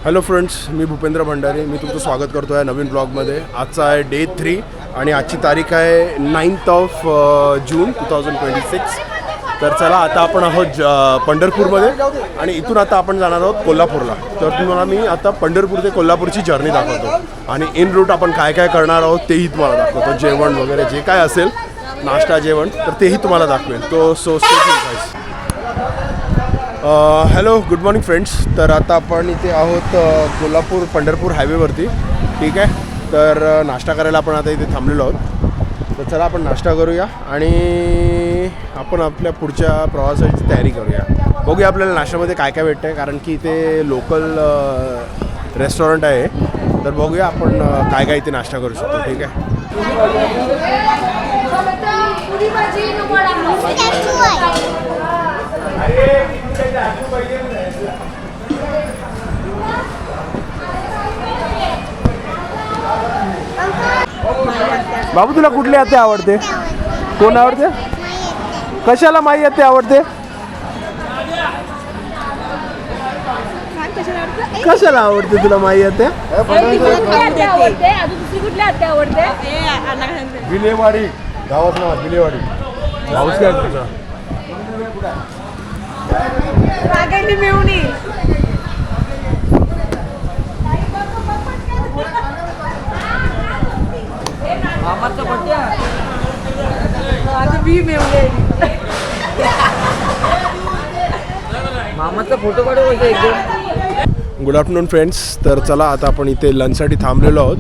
Hello friends, मी भूपेंद्र भंडारी. मी तुमचं स्वागत करतो आहे नवीन ब्लॉगमध्ये. आजचा आहे डे 3 आणि आजची तारीख आहे 9th ऑफ जून 2026. तर चला, आता आपण आहोत पंढरपूरमध्ये आणि इथून आता आपण जाणार आहोत कोल्हापूरला. तर तुम्हाला मी आता पंढरपूर ते कोल्हापूरची जर्नी दाखवतो आणि इन रूट आपण काय काय करणार आहोत तेही तुम्हाला दाखवतो. जेवण वगैरे जे काय असेल, नाश्ता जेवण, तर तेही तुम्हाला दाखवेल. तो so hello, good morning friends. तर आता आपण इथे आहोत कोल्हापूर पंढरपूर हायवेवरती. ठीक आहे, तर नाश्ता करायला आपण आता इथे थांबलेलो आहोत. तर चला, आपण नाश्ता करूया आणि आपण आपल्या पुढच्या प्रवासाची तयारी करूया. बघूया आपल्याला नाश्त्यामध्ये काय काय भेटतं आहे, कारण की इथे लोकल रेस्टॉरंट आहे. तर बघूया आपण काय काय इथे नाश्ता करू शकतो. ठीक आहे. बाबू, तुला कुठले आते आवडते? कोण आवडते? कशाला माई आते आवडते? कशाला आवडते तुला माई आते? विलेवाडी, गावात नाव विलेवाडी. भाऊच काय तुझा? मामाचा फोटो काढू एकदम. Good afternoon friends. तर चला, आता आपण इथे लंचसाठी थांबलेलो आहोत.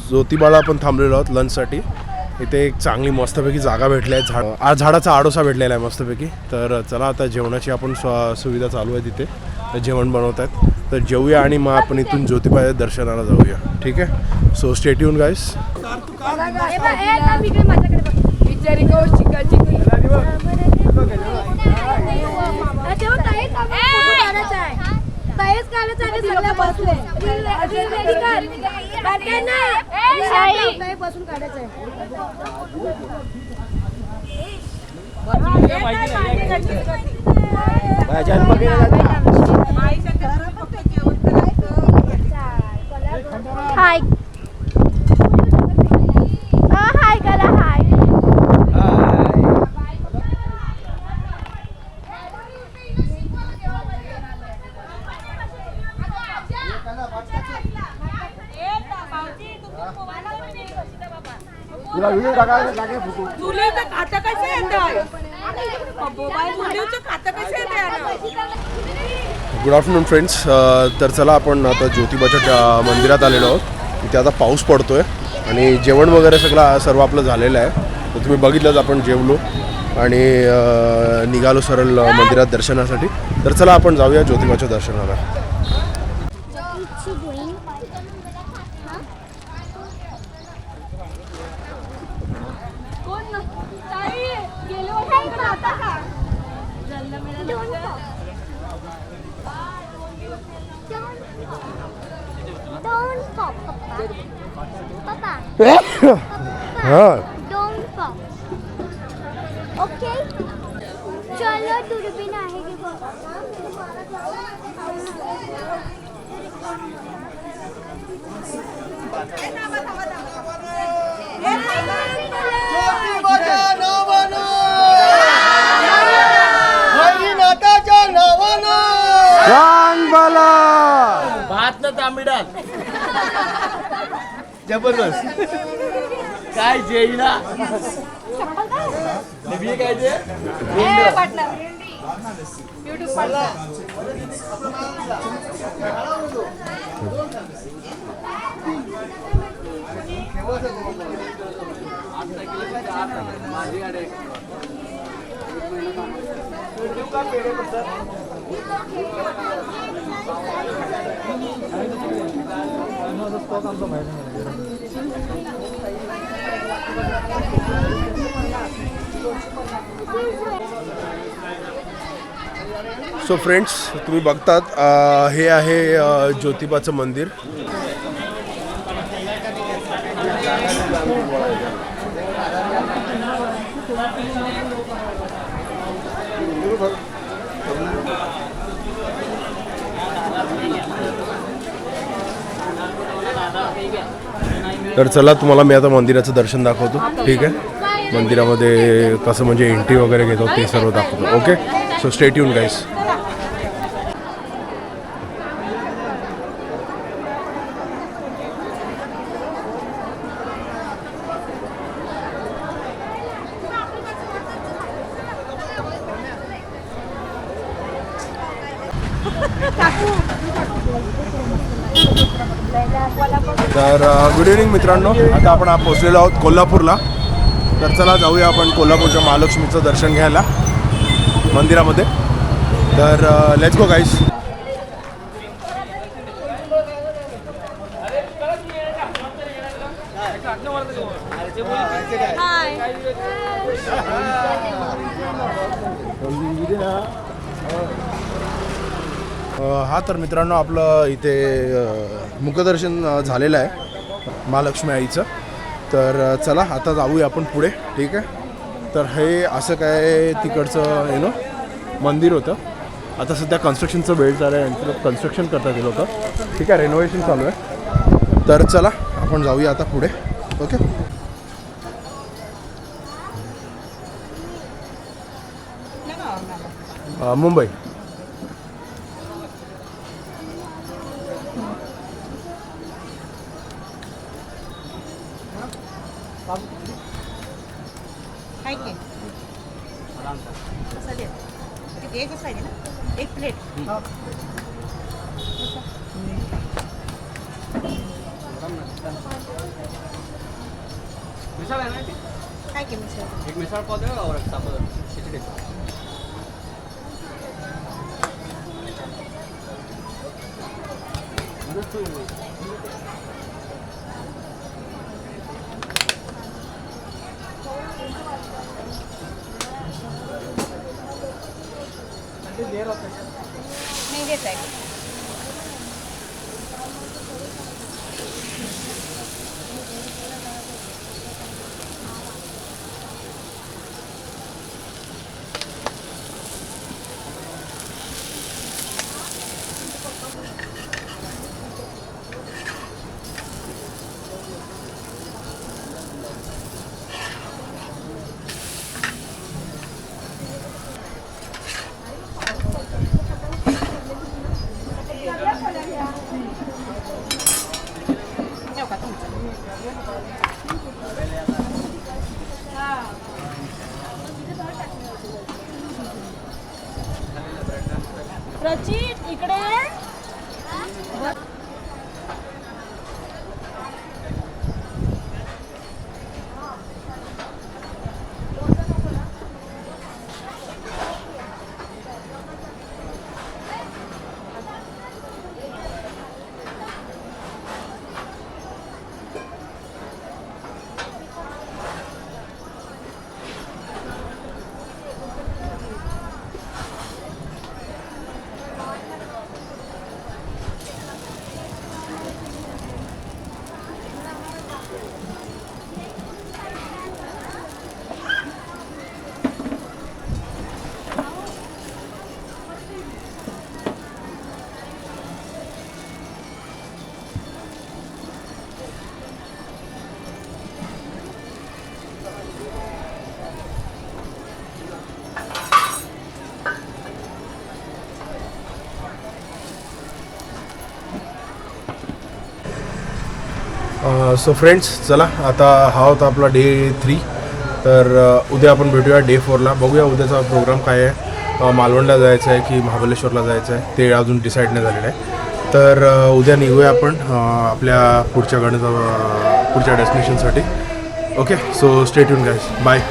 ज्योतिबाला पण थांबलेलो आहोत लंचसाठी. इथे एक चांगली मस्तपैकी जागा भेटली आहे. झाडाचा आडोसा भेटलेला आहे मस्तपैकी. तर चला, आता जेवणाची आपण सुविधा चालू आहे तिथे. तर जेवण बनवत आहेत. तर जेवूया आणि मग आपण इथून ज्योतिबाच्या दर्शनाला जाऊया. ठीक आहे, so stay tuned guys. Hi. Hi करा. हाय. Good afternoon friends. तर चला, आपण आता ज्योतिबाच्या मंदिरात आलेलो आहोत. इथे आता पाऊस पडतो आहे आणि जेवण वगैरे सर्व आपलं झालेलं आहे. तर तुम्ही बघितलंच, आपण जेवलो आणि निघालो सरळ मंदिरात दर्शनासाठी. तर चला, आपण जाऊया ज्योतिबाच्या दर्शनाला. ओके, चलो दूरबीन आहे की भात ना तांबडात जबरदस्त. काय जेईला काय ते सो फ्रेंड्स, तुम्ही बघतात, हे आहे ज्योतिबाचं मंदिर. तर चला तुम्हाला मी आता मंदिराचं दर्शन दाखवतो. ठीक आहे, मंदिरामध्ये कसं म्हणजे एंट्री वगैरे घेतो ते सर्व दाखवतो. ओके, सो स्टे ट्यून गाईस. तर गुड इव्हनिंग मित्रांनो, आता आपण पोहोचलेलो आहोत कोल्हापूरला. तर चला जाऊया आपण कोल्हापूरच्या महालक्ष्मीचं दर्शन घ्यायला मंदिरामध्ये. तर लेट्स गो गाईस. हा तर मित्रांनो आपलं इथे मुखदर्शन झालेलं आहे महालक्ष्मी आईचं. तर चला आता जाऊया आपण पुढे. ठीक आहे, तर हे असं काय तिकडचं मंदिर होतं. आता सध्या कन्स्ट्रक्शनचं वेळ झालं आहे, यांचं कन्स्ट्रक्शन करतात हे लोक. ठीक आहे, रेनोव्हेशन चालू आहे. तर चला आपण जाऊया आता पुढे. ओके, मुंबई. एकच पाहिजे ना, एक प्लेट. मिसळ आहे ना ती? काय की मिसळ? एक मिसळ पाव द्या और खिचडी. नाही देत आहे. रचित इकडे. सो फ्रेंड्स, चला आता हा होता आपला डे 3. तर उद्या आपण भेटूया डे 4ला. बघूया उद्याचा प्रोग्राम काय आहे. मालवणला जायचं आहे की महाबळेश्वरला जायचं आहे ते अजून डिसाईड नाही झालेलं आहे. तर उद्या निघूया आपण आपल्या पुढच्या डेस्टिनेशनसाठी. Okay, so stay tuned guys. Bye.